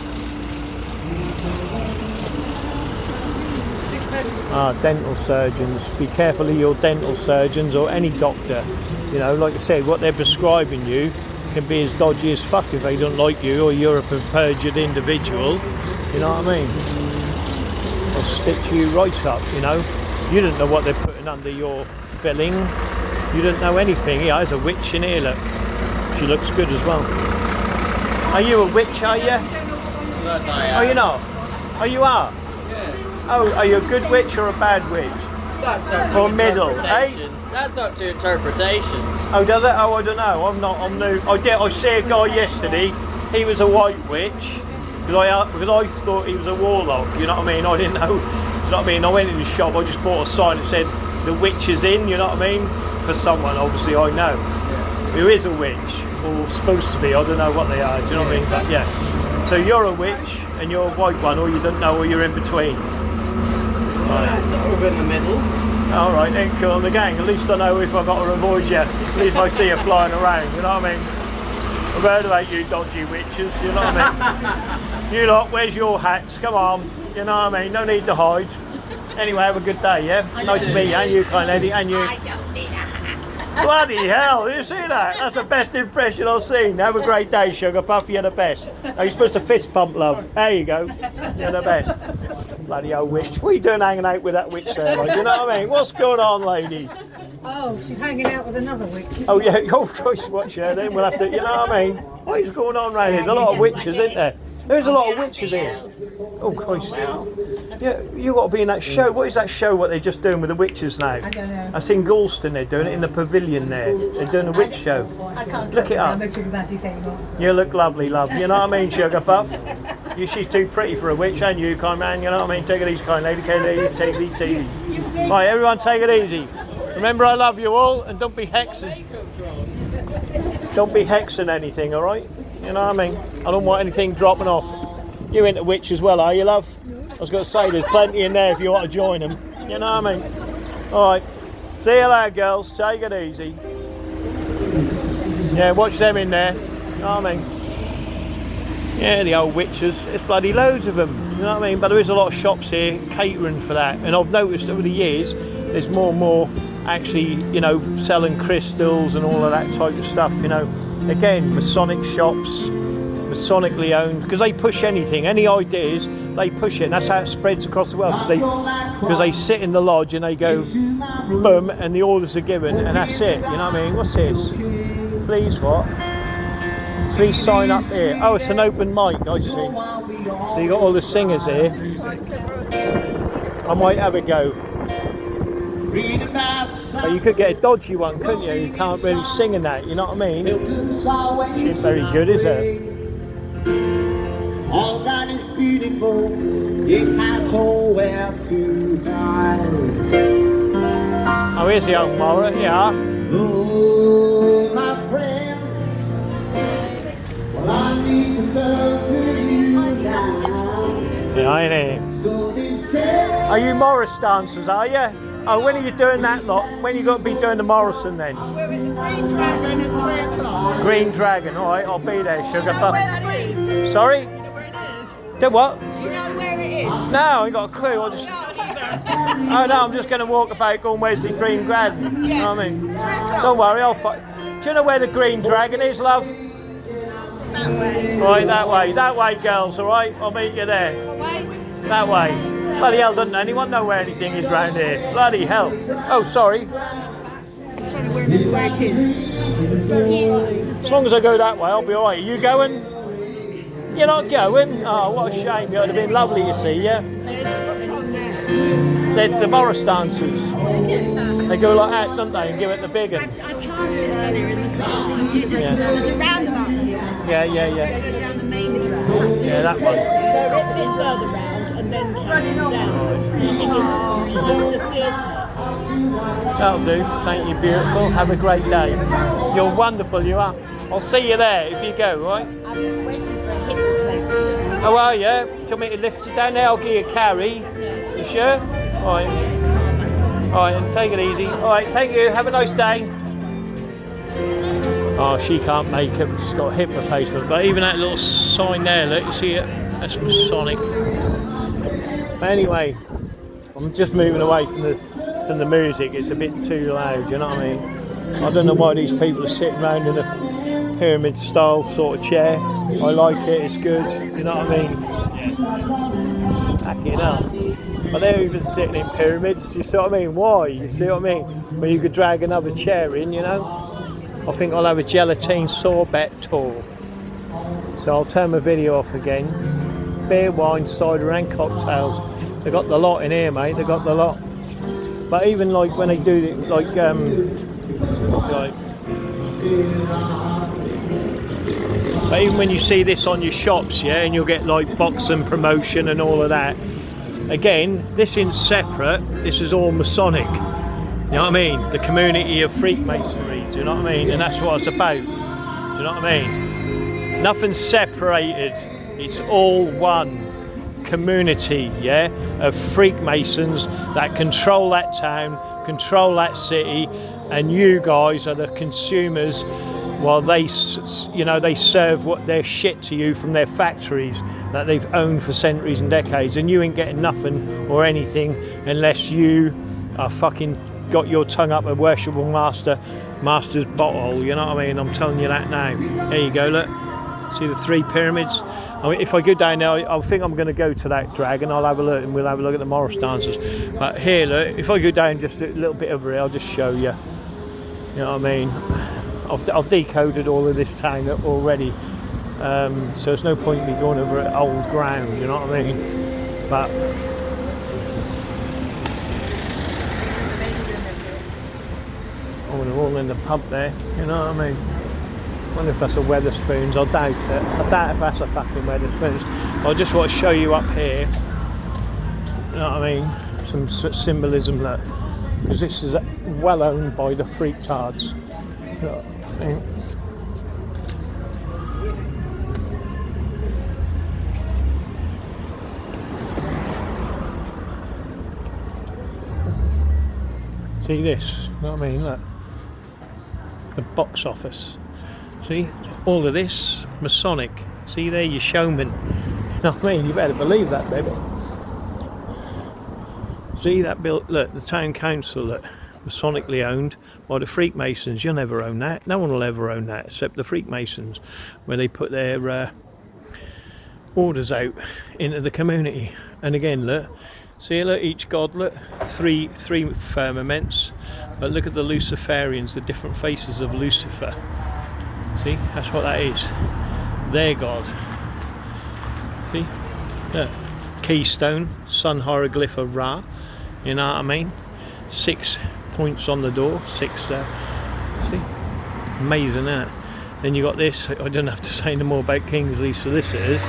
Dental surgeons. Be careful of your dental surgeons or any doctor. You know, like I said, what they're prescribing you can be as dodgy as fuck if they don't like you, or you're a perjured individual. You know what I mean? They'll stitch you right up, you know? You don't know what they're putting under your filling. You don't know anything. Yeah, there's a witch in here, look. She looks good as well. Are you a witch, are you? Oh, you're not? Oh, you are? Yeah. Oh, are you a good witch or a bad witch? That's up Or to middle, interpretation. That's up to interpretation. Oh, does it? Oh, I don't know. I'm new. I see a guy yesterday. He was a white witch. Because I thought he was a warlock, you know what I mean? I didn't know. You know what I mean? I went in the shop, I just bought a sign that said the witch is in, you know what I mean? For someone obviously I know. Yeah. Who is a witch, or supposed to be, I don't know what they are, do you know what I mean? But yeah. So you're a witch and you're a white one, or you don't know, or you're in between. Right. Sort of in the middle. Alright then, cool, the gang. At least I know if I've got to avoid you. At least I see you flying around, you know what I mean? I've heard about you dodgy witches, you know what I mean? You lot, where's your hats? Come on, you know what I mean? No need to hide. Anyway, have a good day, yeah? Nice to meet you, and you, kind lady, and you. I don't need a hat. Bloody hell, you see that? That's the best impression I've seen. Have a great day, Sugar Puff, you're the best. Oh, you're supposed to fist pump, love. There you go. You're the best. Bloody old witch. What are you doing hanging out with that witch there, like? You know what I mean? What's going on, lady? Oh, she's hanging out with another witch. Oh yeah, oh Christ, watch her then, we'll have to, you know what I mean? What is going on around here? There's a lot of witches, isn't there? There's a lot of witches here. Oh Christ. Yeah, you got to be in that show. What is that show, what they're just doing with the witches now? I don't know. I seen Galston, they're doing it in the pavilion there. They're doing a witch show. I can't Look it up. make sure that he's anymore. You look lovely, love. You know what I mean, Sugar Puff? She's too pretty for a witch, and you, kind man, you know what I mean? Take it easy, kind lady, take it easy. Right, everyone take it easy. Remember, I love you all, and don't be hexing. Don't be hexing anything, alright? You know what I mean? I don't want anything dropping off. You into witch as well, are you, love? I was going to say, there's plenty in there if you want to join them. You know what I mean? Alright. See you later, girls. Take it easy. Yeah, watch them in there. You know what I mean? Yeah, the old witches. There's bloody loads of them. You know what I mean? But there is a lot of shops here catering for that. And I've noticed over the years, there's more and more actually, you know, selling crystals and all of that type of stuff, you know. Again, Masonic shops, Masonically owned, because they push anything, any ideas, they push it, and that's how it spreads across the world, because they sit in the lodge and they go, boom, and the orders are given, and that's it, you know what I mean? What's this? Please what? Please sign up here. Oh, it's an open mic, I see. So you got all the singers here. I might have a go. But you could get a dodgy one, couldn't you? You can't really sing in that, you know what I mean? She's very good, is it? All that is beautiful, it has nowhere to hide. Oh, here's the old mower, yeah. Oh, my friends, well, I need to turn to you now. Yeah, ain't it? So this day, Are you Morris dancers, are you? Oh, when are you doing that lot? When are you got to be doing the Morrison then? We're at the Green Dragon at 3 o'clock. Green Dragon, alright, I'll be there, sugar Do you know puff. where that is? Sorry? Do you know where it is? The what? Do you know where it is? No, I ain't got a clue. I'll just... Oh no, I'm just going to walk about going, where's the Green Dragon? You know what I mean? Don't worry, I'll find... Do you know where the Green Dragon is, love? That way. Right, that way. That way, girls, alright? I'll meet you there. What way? That way. Bloody hell, doesn't anyone know where anything is round here? Bloody hell. Oh, sorry. Just trying to remember where it is. As long as I go that way, I'll be alright. Are you going? You're not going? Oh, what a shame. It would have been lovely to see you. What's on there? They're the Morris dancers. They go like that, don't they, and give it the big one. I passed it earlier in the car. You just, there's a roundabout here. Yeah. Go down the main road. Yeah, that one. Go a bit further round and then come down. I think it's the theatre. That'll do. Thank you, beautiful. Have a great day. You're wonderful, you are. I'll see you there if you go, right? I'm waiting for a hip replacement. Oh, are you? Do you want me to lift you down there? I'll give you a carry. You sure? All right. All right, and take it easy. All right, thank you. Have a nice day. Oh, she can't make it. She's got a hip replacement. But even that little sign there, look, you see it? That's Masonic. Anyway, I'm just moving away from the music. It's a bit too loud, you know what I mean? I don't know why these people are sitting around in a pyramid style sort of chair. I like it, it's good, you know what I mean? Fucking hell. But they're even sitting in pyramids, you see what I mean? Why? You see what I mean? When you could drag another chair in, you know? I think I'll have a gelatine sorbet tour. So I'll turn my video off again. Beer, wine, cider and cocktails. They got the lot in here, mate, they got the lot. But even like when they do it, like but even when you see this on your shops, yeah, and you'll get like boxing promotion and all of that. Again, this isn't separate, this is all Masonic. You know what I mean? The community of Freakmasonry, do you know what I mean? And that's what it's about. Do you know what I mean? Nothing's separated, it's all one community, yeah, of Freakmasons that control that town, control that city, and you guys are the consumers while they, you know, they serve what their shit to you from their factories that they've owned for centuries and decades, and you ain't getting nothing or anything unless you are fucking got your tongue up a worshipful master's bottle, you know what I mean? I'm telling you that now. There you go, look. See the 3 pyramids? I mean, if I go down there, I think I'm going to go to that dragon. I'll have a look and we'll have a look at the Morris dancers. But here, look, if I go down just a little bit over here, I'll just show you. You know what I mean? I've decoded all of this town already. So there's no point in me going over old ground, you know what I mean? But oh, they're all in the pub there, you know what I mean? I wonder if that's a Weatherspoons. I doubt it. I doubt if that's a fucking Weatherspoons. I just want to show you up here, you know what I mean, some symbolism, that because this is well owned by the freaktards, you know what I mean? See this, you know what I mean? Look, the box office. See, all of this, Masonic. See there, you showman. You know what I mean? You better believe that, baby. See that bill? Look, the town council, look, Masonically owned by the Freakmasons. You'll never own that. No one will ever own that except the Freakmasons, where they put their orders out into the community. And again, look, see, look, each god, look, three firmaments. But look at the Luciferians, the different faces of Lucifer. See, that's what that is. Their god. See? Look. Keystone, sun hieroglyph of Ra. You know what I mean? 6 points on the door. 6 there. See? Amazing that. Then you got this. I don't have to say no more about Kingsley solicitors.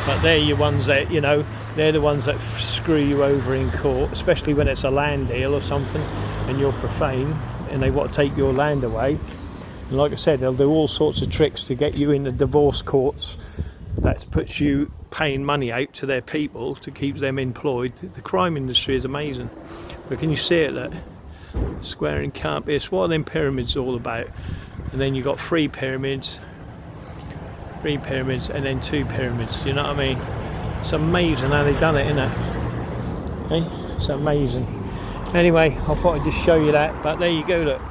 But they're your ones that, you know, they're the ones that screw you over in court, especially when it's a land deal or something and you're profane and they want to take your land away. And like I said, they'll do all sorts of tricks to get you in the divorce courts. That puts you paying money out to their people to keep them employed. The crime industry is amazing. But can you see it? That squaring can't be. It's what are them pyramids all about? And then you've got three pyramids, and then two pyramids. You know what I mean? It's amazing how they've done it, isn't it? Hey? It's amazing. Anyway, I thought I'd just show you that. But there you go, look.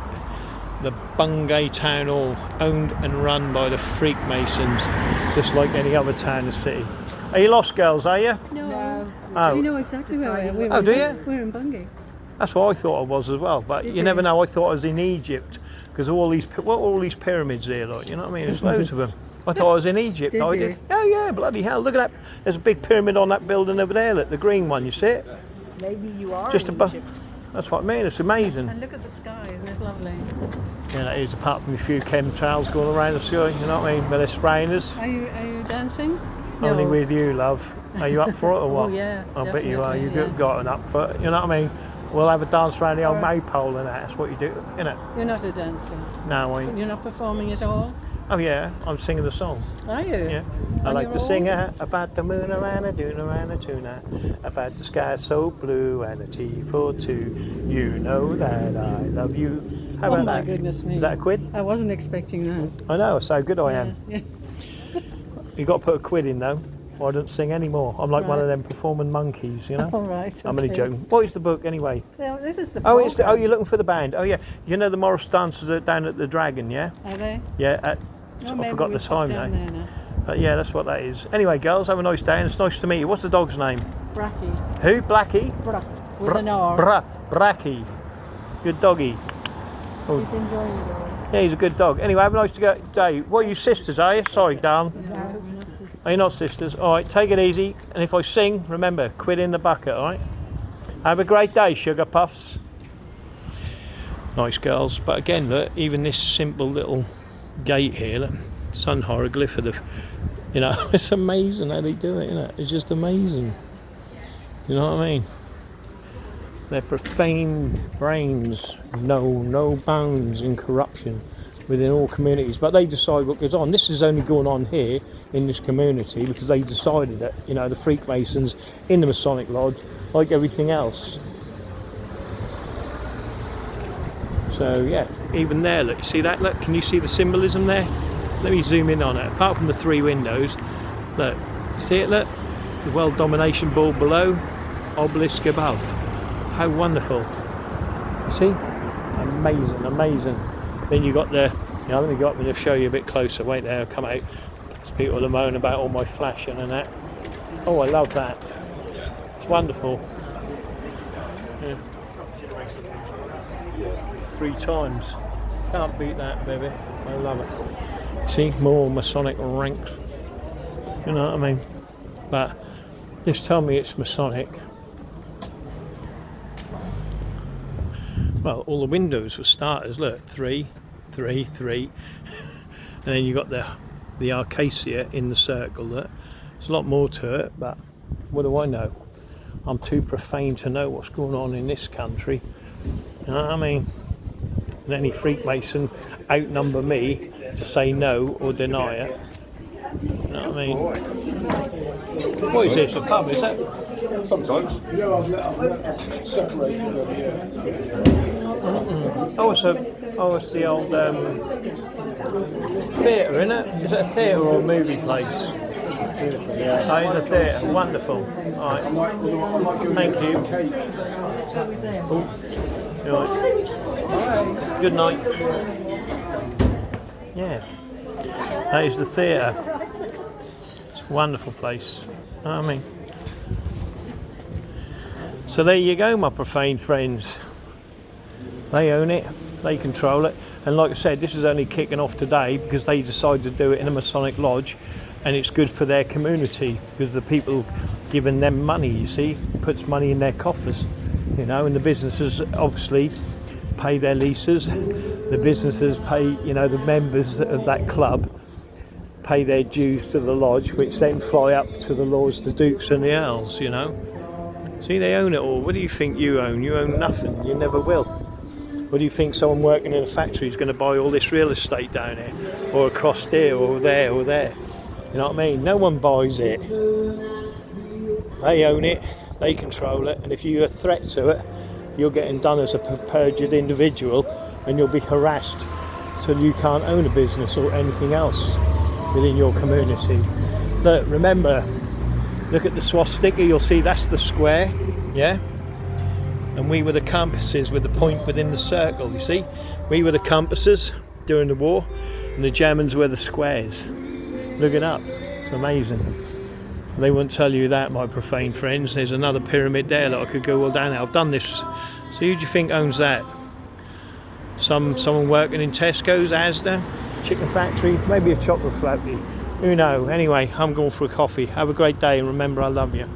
The Bungay Town Hall, owned and run by the Freakmasons, just like any other town in the city. Are you lost, girls, are you? No. Oh. We know exactly where we are. Oh, do you? We're in Bungay. That's what I thought I was as well, but Did you never know. I thought I was in Egypt, because all these pyramids here, like, you know what I mean? There's loads of them. I thought I was in Egypt. Did I you? did. Oh yeah, bloody hell! Look at that. There's a big pyramid on that building over there. Look, the green one. You see it? Maybe you are Just in above. Egypt. That's what I mean. It's amazing. And look at the sky, isn't it lovely? Yeah, that is. Apart from a few chemtrails going around the sky, you know what I mean? But they're spraying us. Are you dancing? Only No. with you, love. Are you up for it or what? Oh yeah. I bet you are. definitely, You've got an up for it. You know what I mean? We'll have a dance around the old Alright. maypole and that. That's what you do, innit? You're not a dancer. No, I ain't. You're not performing at all. Oh yeah, I'm singing the song. Are you? Yeah. I On like your to own? sing about the moon around a dune around a tuna, about the sky so blue and a tea for two. You know that I love you. How Oh about my that? goodness me. Is that a quid? I wasn't expecting that. I know, it's so good I am. Yeah. You got to put a quid in though, or I don't sing anymore. I'm like one of Right. them performing monkeys, you know. All right. I'm only okay. joking. What is the book anyway? Well, this is the. Oh, it's program. you're looking for the band. Oh yeah, you know the Morris dancers are down at the Dragon, yeah. Are they? Yeah. I maybe forgot we the pop time down now. there now. Yeah, that's what that is. Anyway, girls, have a nice day, and it's nice to meet you. What's the dog's name? Bracky. Who? Blackie? With an R. Bracky. Good doggy. Oh. He's enjoying it all. Yeah, he's a good dog. Anyway, have a nice day. What are you sisters, are you? Sorry, darling. Are you not sisters? Alright, take it easy. And if I sing, remember, quid in the bucket, alright? Have a great day, sugar puffs. Nice girls. But again, look, even this simple little gate here, look, sun hieroglyph of the, you know, it's amazing how they do it, isn't it? It's just amazing. You know what I mean? Their profane brains know no bounds in corruption within all communities, but they decide what goes on. This is only going on here in this community because they decided that, you know, the Freakmasons in the Masonic Lodge, like everything else. So yeah, even there, look, you see that? Look, can you see the symbolism there? Let me zoom in on it. Apart from the three windows, look, see it? Look, the world domination ball below, obelisk above. How wonderful. You see? Amazing, amazing. Then you got the, you know, let me go up and show you a bit closer. Wait there, I'll come out. There's people that moan about all my flashing and that. Oh, I love that. It's wonderful. Yeah. 3 times. Can't beat that, baby. I love it. See, more Masonic ranks. You know what I mean? But just tell me it's Masonic. Well, all the windows for starters, look, 3, 3, 3. And then you got the Arcacia in the circle. Look. There's a lot more to it, but what do I know? I'm too profane to know what's going on in this country. You know what I mean? And any Freemason outnumber me to say no or deny it. You know what I mean? What is this, a pub, is it? Sometimes. Separated over here. Oh, it's the old theatre, isn't it? Is it a theatre or a movie place? Yeah. Oh, it's a theatre. Wonderful. Alright. Thank you. Oh. Right. Good night. Yeah. That is the theatre. It's a wonderful place. You know what I mean? So there you go, my profane friends. They own it, they control it, and like I said, this is only kicking off today because they decided to do it in a Masonic Lodge, and it's good for their community because the people giving them money, you see, puts money in their coffers, you know, and the businesses obviously pay their leases, the businesses pay, you know, the members of that club, pay their dues to the lodge, which then fly up to the lords, the dukes and the earls, you know. See, they own it all. What do you think you own? You own nothing. You never will. What do you think someone working in a factory is going to buy all this real estate down here, or across here, or there, or there? You know what I mean? No one buys it. They own it. They control it. And if you're a threat to it, you're getting done as a perjured individual, and you'll be harassed till you can't own a business or anything else within your community. Look, remember, look at the swastika. You'll see that's the square, yeah. And we were the compasses with the point within the circle, you see? We were the compasses during the war, and the Germans were the squares. Look it up, it's amazing. They won't tell you that, my profane friends. There's another pyramid there that I could go all down there. I've done this. So who do you think owns that? Someone working in Tesco's, Asda, chicken factory, maybe a chocolate factory. Who knows? Anyway, I'm going for a coffee. Have a great day, and remember, I love you.